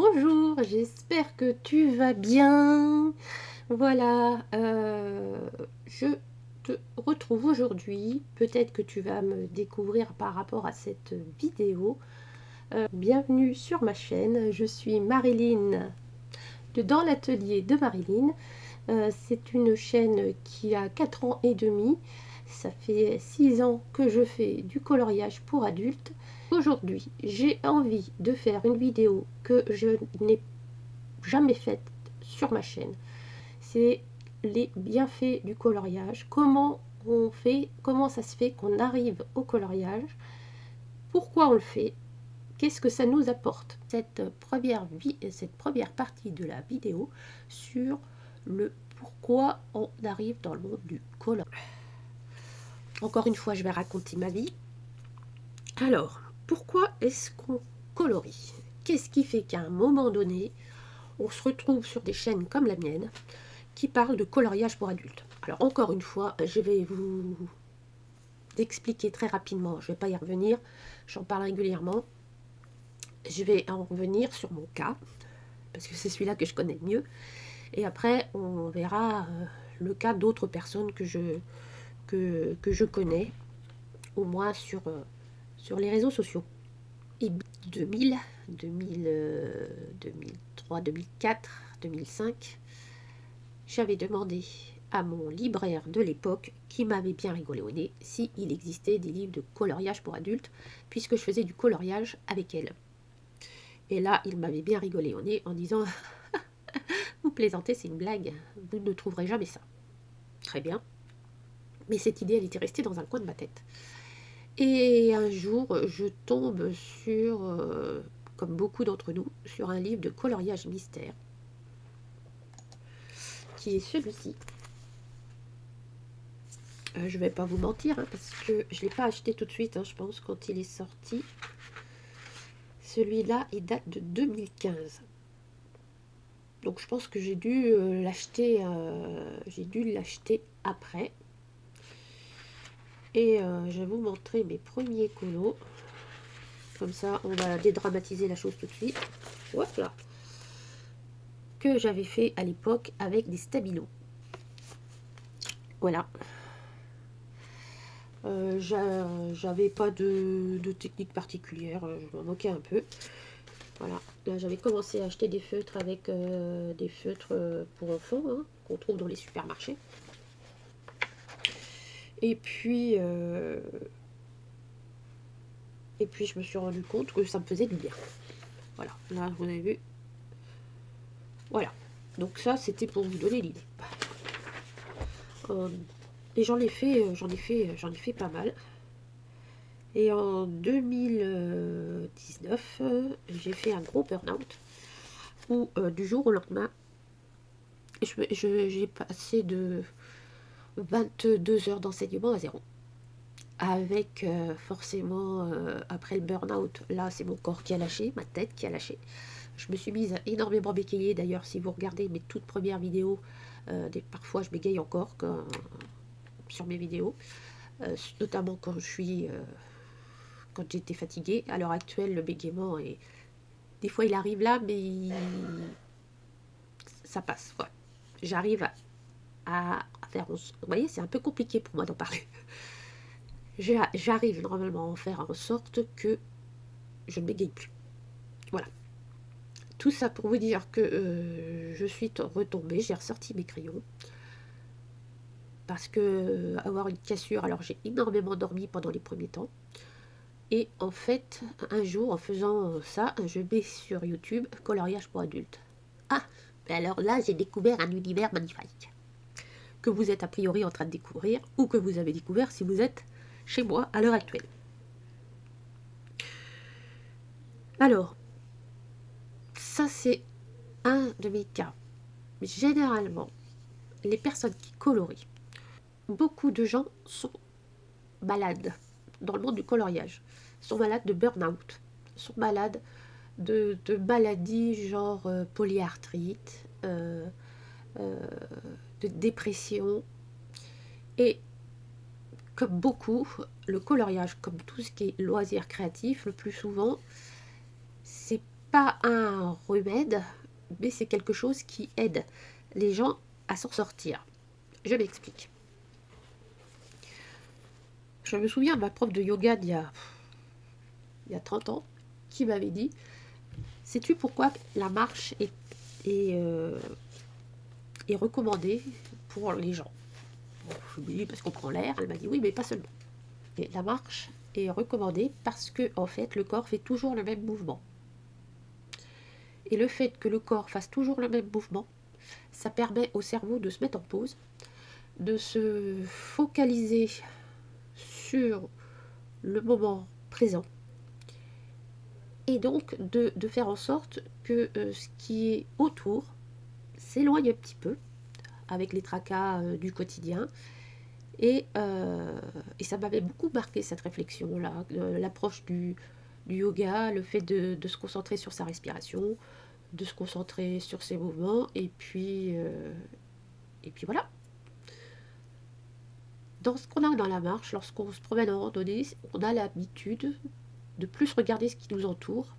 Bonjour, j'espère que tu vas bien. Voilà, je te retrouve aujourd'hui. Peut-être que tu vas me découvrir par rapport à cette vidéo. Bienvenue sur ma chaîne, je suis Marilyn de Dans l'atelier de Marilyn. C'est une chaîne qui a 4 ans et demi. Ça fait 6 ans que je fais du coloriage pour adultes. Aujourd'hui, j'ai envie de faire une vidéo que je n'ai jamais faite sur ma chaîne. C'est les bienfaits du coloriage. Comment on fait, comment ça se fait qu'on arrive au coloriage, pourquoi on le fait, qu'est-ce que ça nous apporte. Cette première partie de la vidéo sur le pourquoi on arrive dans le monde du coloriage. Encore une fois, je vais raconter ma vie. Alors, pourquoi est-ce qu'on colorie? Qu'est-ce qui fait qu'à un moment donné, on se retrouve sur des chaînes comme la mienne qui parlent de coloriage pour adultes? Alors, encore une fois, je vais vous expliquer très rapidement, je ne vais pas y revenir, j'en parle régulièrement. Je vais en revenir sur mon cas, parce que c'est celui-là que je connais le mieux. Et après, on verra le cas d'autres personnes que je connais, au moins sur les réseaux sociaux. Et 2000, 2003, 2004, 2005, j'avais demandé à mon libraire de l'époque, qui m'avait bien rigolé au nez, s'il existait des livres de coloriage pour adultes, puisque je faisais du coloriage avec elle. Et là, il m'avait bien rigolé au nez en disant « Vous plaisantez, c'est une blague, vous ne trouverez jamais ça. » Très bien. Mais cette idée, elle était restée dans un coin de ma tête. Et un jour, je tombe sur, comme beaucoup d'entre nous, sur un livre de coloriage mystère, qui est celui-ci. Je ne vais pas vous mentir, hein, parce que je ne l'ai pas acheté tout de suite, hein, je pense, quand il est sorti. Celui-là, il date de 2015. Donc je pense que j'ai dû l'acheter après. Et je vais vous montrer mes premiers colos. Comme ça, on va dédramatiser la chose tout de suite. Voilà. Que j'avais fait à l'époque avec des stabilos. Voilà. J'avais pas de technique particulière, je m'en moquais un peu. Voilà. Là, j'avais commencé à acheter des feutres avec des feutres pour enfants, hein, qu'on trouve dans les supermarchés. Et puis je me suis rendu compte que ça me faisait du bien. Voilà, là vous avez vu. Voilà. Donc ça, c'était pour vous donner l'idée. Et j'en ai fait pas mal. Et en 2019, j'ai fait un gros burn-out où du jour au lendemain, j'ai passé de 22 heures d'enseignement à zéro. Avec forcément, après le burn-out, là c'est mon corps qui a lâché, ma tête qui a lâché. Je me suis mise à énormément bégayer. D'ailleurs, si vous regardez mes toutes premières vidéos, parfois je bégaye encore sur mes vidéos, notamment quand j'étais fatiguée. À l'heure actuelle, le bégaiement des fois il arrive là, mais ça passe. Ouais. J'arrive à faire. Vous voyez, c'est un peu compliqué pour moi d'en parler. J'arrive normalement à faire en sorte que je ne bégaye plus. Voilà. Tout ça pour vous dire que je suis retombée, j'ai ressorti mes crayons. Parce que avoir une cassure, alors j'ai énormément dormi pendant les premiers temps. Et en fait, un jour, en faisant ça, je mets sur YouTube coloriage pour adultes. Ah, mais alors là, j'ai découvert un univers magnifique. Que vous êtes a priori en train de découvrir, ou que vous avez découvert si vous êtes chez moi à l'heure actuelle. Alors, ça c'est un de mes cas. Généralement, les personnes qui colorient, beaucoup de gens sont malades dans le monde du coloriage, sont malades de burn-out, sont malades de maladies genre polyarthrite, de dépression. Et comme beaucoup, le coloriage, comme tout ce qui est loisir créatif, le plus souvent, c'est pas un remède, mais c'est quelque chose qui aide les gens à s'en sortir. Je m'explique. Je me souviens de ma prof de yoga il y a 30 ans qui m'avait dit, sais-tu pourquoi la marche est recommandée pour les gens? Bon, je me dis parce qu'on prend l'air. Elle m'a dit oui, mais pas seulement. Et la marche est recommandée parce que en fait le corps fait toujours le même mouvement. Et le fait que le corps fasse toujours le même mouvement, ça permet au cerveau de se mettre en pause, de se focaliser sur le moment présent et donc de faire en sorte que ce qui est autour s'éloigne un petit peu avec les tracas du quotidien. Et ça m'avait beaucoup marqué cette réflexion-là, l'approche du yoga, le fait de se concentrer sur sa respiration, de se concentrer sur ses mouvements, et puis voilà. Dans ce qu'on a dans la marche, lorsqu'on se promène en randonnée, on a l'habitude de plus regarder ce qui nous entoure.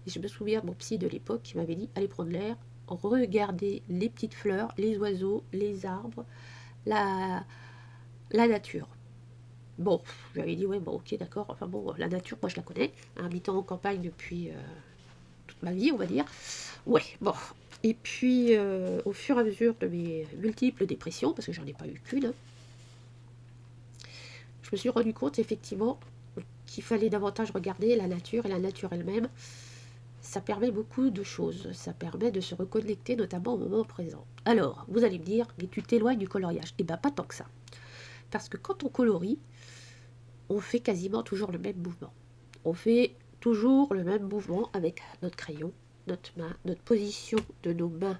Et je me souviens de mon psy de l'époque qui m'avait dit, allez prendre l'air, regardez les petites fleurs, les oiseaux, les arbres, la nature. Bon, je lui avais dit, ouais, bon, ok, d'accord. Enfin bon, la nature, moi je la connais, habitant en campagne depuis toute ma vie, on va dire. Ouais, bon. Et puis, au fur et à mesure de mes multiples dépressions, parce que j'en ai pas eu qu'une, hein, je me suis rendu compte effectivement qu'il fallait davantage regarder la nature et la nature elle-même. Ça permet beaucoup de choses. Ça permet de se reconnecter, notamment au moment présent. Alors, vous allez me dire, mais tu t'éloignes du coloriage. Eh bien, pas tant que ça. Parce que quand on colorie, on fait quasiment toujours le même mouvement. On fait toujours le même mouvement avec notre crayon, notre main, notre position de nos mains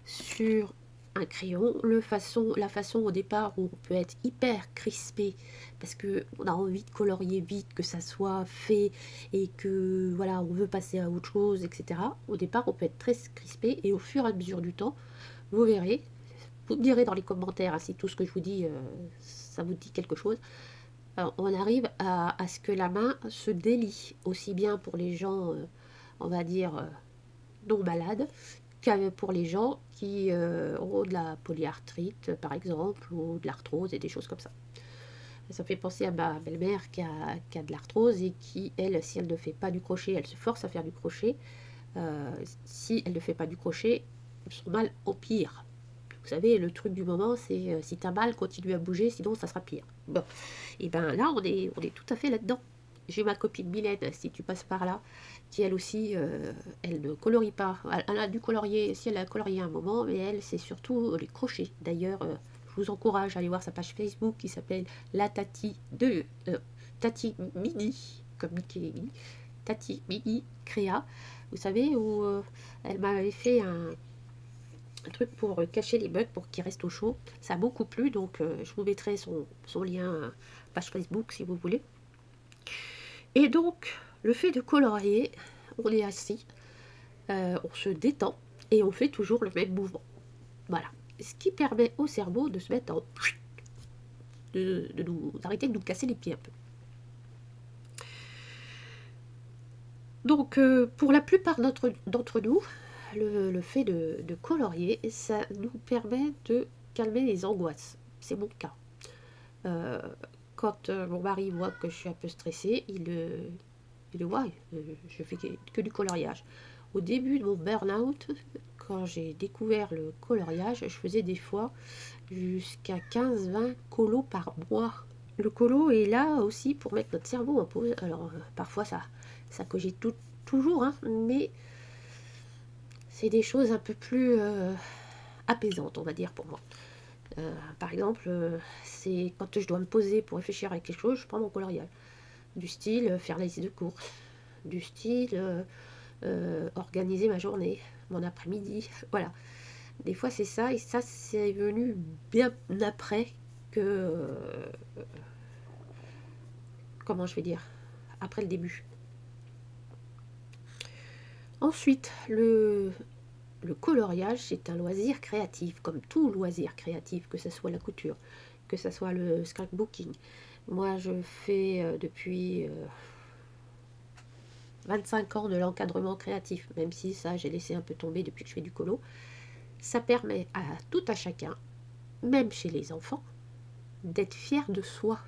sur un crayon, la façon au départ où on peut être hyper crispé parce qu'on a envie de colorier vite, que ça soit fait et que voilà, on veut passer à autre chose, etc. Au départ, on peut être très crispé et au fur et à mesure du temps, vous verrez, vous me direz dans les commentaires hein, si tout ce que je vous dis, ça vous dit quelque chose. On arrive à ce que la main se délie, aussi bien pour les gens, on va dire, non malades, que pour les gens qui ont de la polyarthrite, par exemple, ou de l'arthrose et des choses comme ça. Ça fait penser à ma belle-mère qui a de l'arthrose et qui, elle, si elle ne fait pas du crochet, elle se force à faire du crochet. Si elle ne fait pas du crochet, son mal empire. Vous savez, le truc du moment, c'est si t'as mal, continue à bouger, sinon ça sera pire. Bon, et ben là, on est tout à fait là-dedans. J'ai ma copine Mylène, si tu passes par là, qui elle aussi, elle ne colorie pas. Elle a dû colorier, si elle a colorié un moment, mais elle, c'est surtout les crochets. D'ailleurs, je vous encourage à aller voir sa page Facebook qui s'appelle La Tati de Tati Mini, comme Mickey et Minnie, Tati Mini Créa. Vous savez, où elle m'avait fait un truc pour cacher les bugs pour qu'ils restent au chaud. Ça a beaucoup plu, donc je vous mettrai son lien page Facebook si vous voulez. Et donc, le fait de colorier, on est assis, on se détend et on fait toujours le même mouvement. Voilà. Ce qui permet au cerveau de se mettre en... d'arrêter de nous casser les pieds un peu. Donc, pour la plupart d'entre nous, le fait de colorier, ça nous permet de calmer les angoisses. C'est mon cas. Quand mon mari voit que je suis un peu stressée, il voit, je fais que du coloriage. Au début de mon burn-out, quand j'ai découvert le coloriage, je faisais des fois jusqu'à 15-20 colos par mois. Le colo est là aussi pour mettre notre cerveau en pause. Alors parfois ça cogite toujours, hein, mais c'est des choses un peu plus apaisantes, on va dire, pour moi. Par exemple, c'est quand je dois me poser pour réfléchir à quelque chose, je prends mon coloriage. Du style faire la liste de courses, du style organiser ma journée, mon après-midi, voilà. Des fois c'est ça, et ça c'est venu bien après que... comment je vais dire? Après le début. Ensuite, le coloriage, c'est un loisir créatif, comme tout loisir créatif, que ce soit la couture, que ce soit le scrapbooking. Moi, je fais depuis 25 ans de l'encadrement créatif, même si ça j'ai laissé un peu tomber depuis que je fais du colo. Ça permet à tout à chacun, même chez les enfants, d'être fier de soi.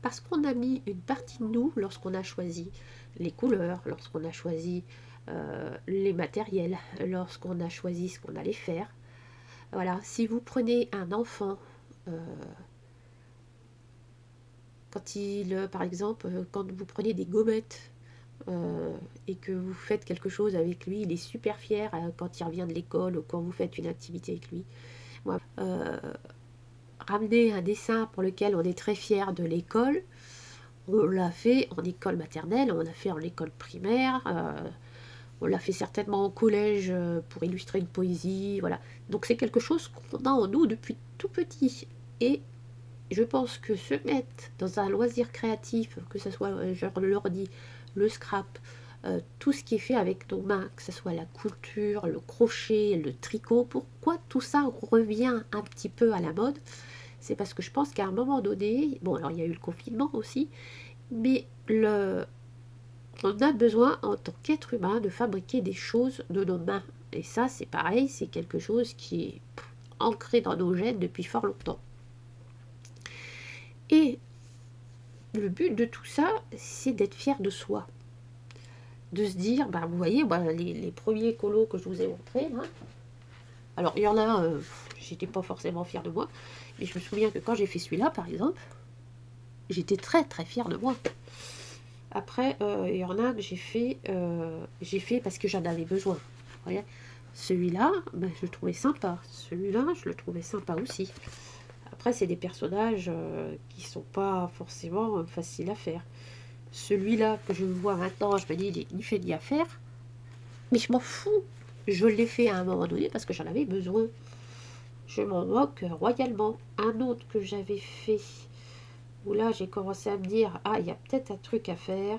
Parce qu'on a mis une partie de nous lorsqu'on a choisi les couleurs, lorsqu'on a choisi les matériels, lorsqu'on a choisi ce qu'on allait faire. Voilà, si vous prenez un enfant, par exemple, quand vous prenez des gommettes et que vous faites quelque chose avec lui, il est super fier quand il revient de l'école ou quand vous faites une activité avec lui. Moi, ramener un dessin pour lequel on est très fier de l'école, on l'a fait en école maternelle, on l'a fait en école primaire, on l'a fait certainement au collège pour illustrer une poésie, voilà. Donc c'est quelque chose qu'on a en nous depuis tout petit. Et je pense que se mettre dans un loisir créatif, que ce soit genre l'ordi, le scrap, tout ce qui est fait avec nos mains, que ce soit la couture, le crochet, le tricot, pourquoi tout ça revient un petit peu à la mode? C'est parce que je pense qu'à un moment donné, bon alors il y a eu le confinement aussi, mais on a besoin en tant qu'être humain de fabriquer des choses de nos mains. Et ça c'est pareil, c'est quelque chose qui est ancré dans nos gènes depuis fort longtemps. Et le but de tout ça, c'est d'être fier de soi. De se dire, bah, vous voyez, bah, les premiers colos que je vous ai montrés, là, alors il y en a, j'étais pas forcément fière de moi, mais je me souviens que quand j'ai fait celui-là, par exemple, j'étais très très fière de moi. Après, il y en a que j'ai fait parce que j'en avais besoin. Vous voyez, celui-là, bah, je le trouvais sympa. Celui-là, je le trouvais sympa aussi. Après, c'est des personnages qui sont pas forcément faciles à faire. Celui-là que je vois maintenant, je me dis, il est ni fait ni à faire. Mais je m'en fous. Je l'ai fait à un moment donné parce que j'en avais besoin. Je m'en moque royalement. Un autre que j'avais fait, où là j'ai commencé à me dire, ah, il y a peut-être un truc à faire.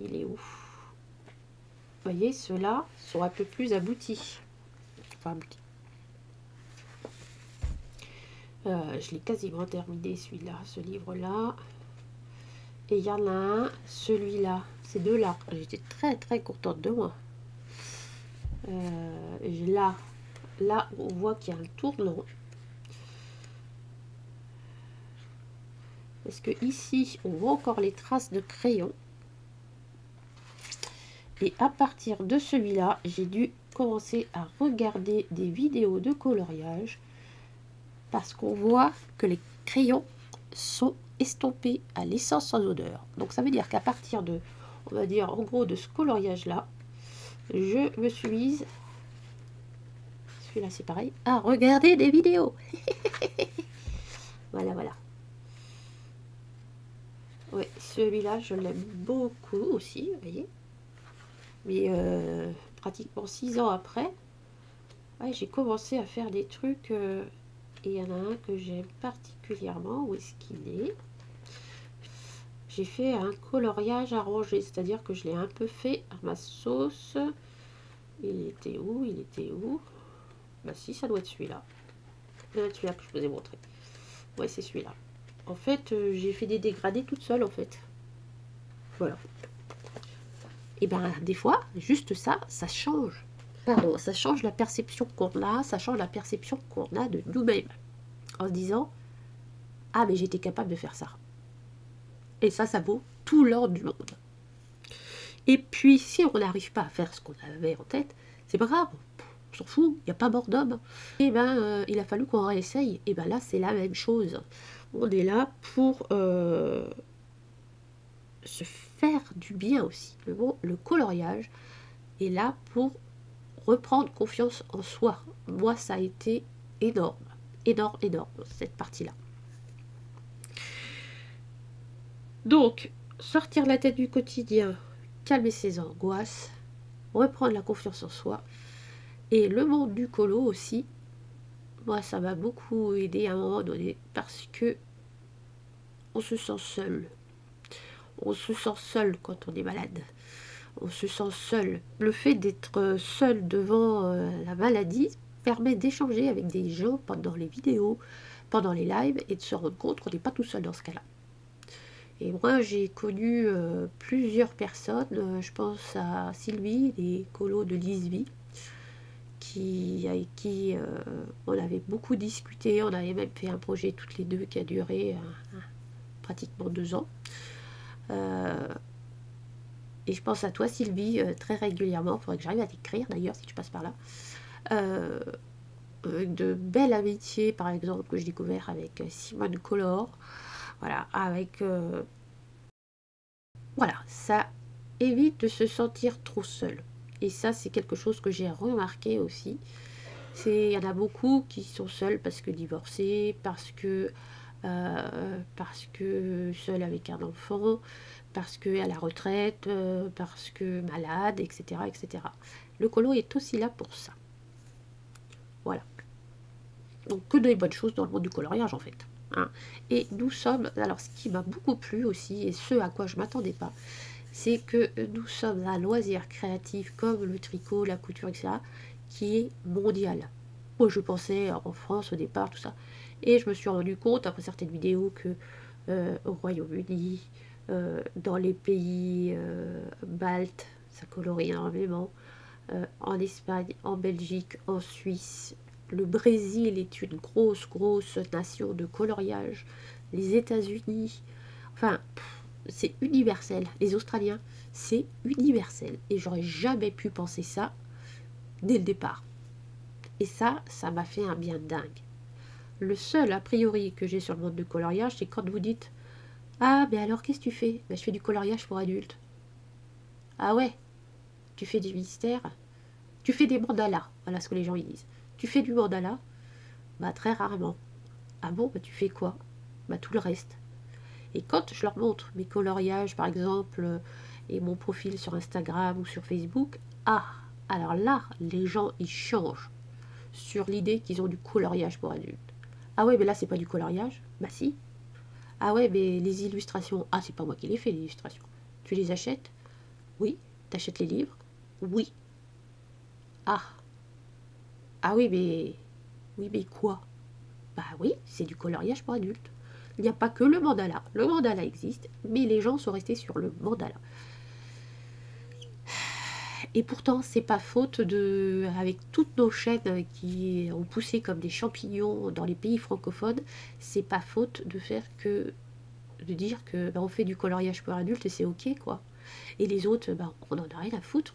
Il est où? Vous voyez, ceux-là sont un peu plus aboutis. Enfin, aboutis. Je l'ai quasiment terminé, celui-là, ce livre-là. Et il y en a un, celui-là, ces deux-là. J'étais très très contente de moi. Là, on voit qu'il y a un tournant. Parce que ici, on voit encore les traces de crayon. Et à partir de celui-là, j'ai dû commencer à regarder des vidéos de coloriage. Parce qu'on voit que les crayons sont estompés à l'essence sans odeur. Donc ça veut dire qu'à partir de, on va dire en gros de ce coloriage-là, je me suis mise, celui-là c'est pareil, à regarder des vidéos. Voilà, voilà. Ouais, celui-là, je l'aime beaucoup aussi, vous voyez. Mais pratiquement 6 ans après, ouais, j'ai commencé à faire des trucs. Et il y en a un que j'aime particulièrement. Où est-ce qu'il est? J'ai fait un coloriage arrangé, c'est-à-dire que je l'ai un peu fait à ma sauce. Il était où? Il était où? Bah si, ça doit être celui-là. Ça doit être celui-là que je vous ai montré. Ouais, c'est celui-là. En fait, j'ai fait des dégradés toute seule, en fait. Voilà. Et ben, des fois, juste ça, ça change. Pardon, ça change la perception qu'on a, ça change la perception qu'on a de nous-mêmes. En se disant, ah, mais j'étais capable de faire ça. Et ça vaut tout l'or du monde. Et puis, si on n'arrive pas à faire ce qu'on avait en tête, c'est pas grave, on s'en fout, il n'y a pas mort d'homme. Et ben, il a fallu qu'on réessaye. Et ben là, c'est la même chose. On est là pour se faire du bien aussi. Le coloriage est là pour reprendre confiance en soi. Moi, ça a été énorme, énorme, énorme, cette partie-là. Donc, sortir la tête du quotidien, calmer ses angoisses, reprendre la confiance en soi. Et le monde du colo aussi, moi, ça m'a beaucoup aidé à un moment donné parce que on se sent seul. On se sent seul quand on est malade. On se sent seul. Le fait d'être seul devant la maladie permet d'échanger avec des gens pendant les vidéos, pendant les lives, et de se rendre compte qu'on n'est pas tout seul dans ce cas-là. Et moi, j'ai connu plusieurs personnes, je pense à Sylvie, des colos de Lisby, avec qui on avait beaucoup discuté, on avait même fait un projet toutes les deux qui a duré pratiquement 2 ans. Et je pense à toi, Sylvie, très régulièrement. Il faudrait que j'arrive à t'écrire d'ailleurs si tu passes par là. Avec de belles amitiés, par exemple, que j'ai découvert avec Simone Collor. Voilà, voilà, ça évite de se sentir trop seul. Et ça, c'est quelque chose que j'ai remarqué aussi. Il y en a beaucoup qui sont seuls parce que divorcés, parce que seul avec un enfant, parce que à la retraite, parce que malade, etc., etc. Le colo est aussi là pour ça. Voilà. Donc que des bonnes choses dans le monde du coloriage en fait. Hein. Et nous sommes, alors ce qui m'a beaucoup plu aussi, et ce à quoi je m'attendais pas, c'est que nous sommes un loisir créatif comme le tricot, la couture, etc., qui est mondial. Moi je pensais en France au départ, tout ça. Et je me suis rendu compte, après certaines vidéos, que au Royaume-Uni, dans les pays baltes, ça colorie énormément, en Espagne, en Belgique, en Suisse. Le Brésil est une grosse, grosse nation de coloriage. Les États-Unis, enfin, c'est universel. Les Australiens, c'est universel. Et j'aurais jamais pu penser ça dès le départ. Et ça m'a fait un bien dingue. Le seul a priori que j'ai sur le monde du coloriage, c'est quand vous dites ah, mais alors qu'est-ce que tu fais? Ben, je fais du coloriage pour adultes. Ah ouais, tu fais du mystère? Tu fais des mandalas, voilà ce que les gens ils disent. Tu fais du mandala? Bah très rarement. Ah bon, bah tu fais quoi? Bah tout le reste. Et quand je leur montre mes coloriages par exemple et mon profil sur Instagram ou sur Facebook, ah, alors là, les gens ils changent sur l'idée qu'ils ont du coloriage pour adultes. Ah ouais, mais là c'est pas du coloriage? Bah si. Ah ouais, mais les illustrations, ah c'est pas moi qui les fais les illustrations. Tu les achètes? Oui. T'achètes les livres? Oui. Ah. Ah oui, mais... Oui, mais quoi? Bah oui, c'est du coloriage pour adultes. Il n'y a pas que le mandala. Le mandala existe, mais les gens sont restés sur le mandala. Et pourtant, c'est pas faute de... Avec toutes nos chaînes qui ont poussé comme des champignons dans les pays francophones, c'est pas faute de faire que... de dire que bah, on fait du coloriage pour adultes et c'est ok, quoi. Et les autres, bah, on en a rien à foutre.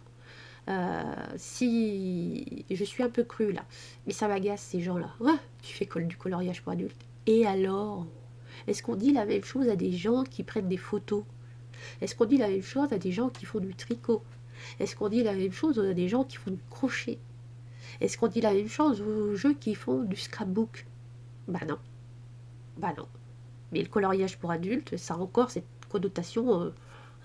Si je suis un peu crue là, mais ça m'agace ces gens-là. Ouais, tu fais du coloriage pour adultes. Et alors, est-ce qu'on dit la même chose à des gens qui prennent des photos? Est-ce qu'on dit la même chose à des gens qui font du tricot? Est-ce qu'on dit la même chose à des gens qui font du crochet? Est-ce qu'on dit la même chose aux gens qui font du scrapbook? Bah non, bah non. Mais le coloriage pour adultes, ça a encore cette connotation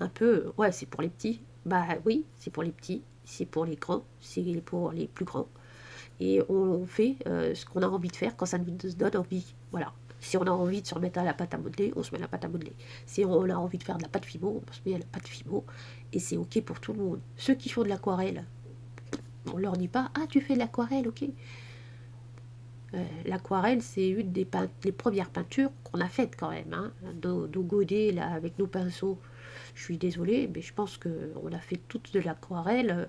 un peu, ouais, c'est pour les petits. Bah oui, c'est pour les petits, c'est pour les grands, c'est pour les plus grands. Et on fait ce qu'on a envie de faire quand ça nous donne envie. Voilà. Si on a envie de se remettre à la pâte à modeler, on se met à la pâte à modeler. Si on a envie de faire de la pâte fimo, on se met à la pâte fimo. Et c'est ok pour tout le monde. Ceux qui font de l'aquarelle, on leur dit pas ah tu fais de l'aquarelle, ok. L'aquarelle, c'est une des les premières peintures qu'on a faites quand même. Hein. Nos godets, là, avec nos pinceaux. Je suis désolée, mais je pense qu'on a fait toute de l'aquarelle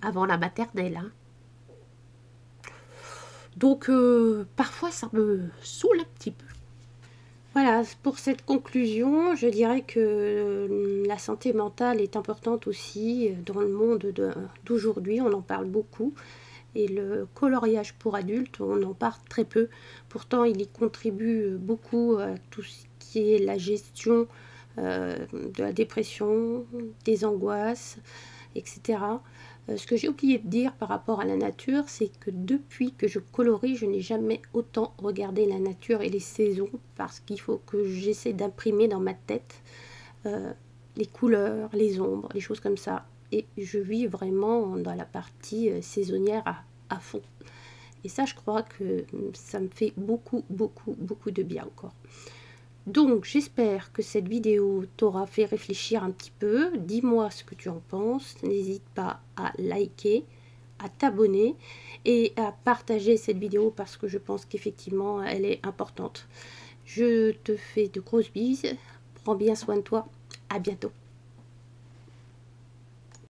avant la maternelle. Hein. Donc, parfois, ça me saoule un petit peu. Voilà, pour cette conclusion, je dirais que la santé mentale est importante aussi dans le monde d'aujourd'hui. On en parle beaucoup. Et le coloriage pour adultes, on en parle très peu. Pourtant, il y contribue beaucoup à tout ce qui est la gestion de la dépression, des angoisses, etc. Ce que j'ai oublié de dire par rapport à la nature, c'est que depuis que je colorie, je n'ai jamais autant regardé la nature et les saisons parce qu'il faut que j'essaie d'imprimer dans ma tête les couleurs, les ombres, les choses comme ça. Et je vis vraiment dans la partie saisonnière à fond. Et ça, je crois que ça me fait beaucoup, beaucoup, beaucoup de bien encore. Donc, j'espère que cette vidéo t'aura fait réfléchir un petit peu. Dis-moi ce que tu en penses. N'hésite pas à liker, à t'abonner et à partager cette vidéo parce que je pense qu'effectivement, elle est importante. Je te fais de grosses bises. Prends bien soin de toi. À bientôt.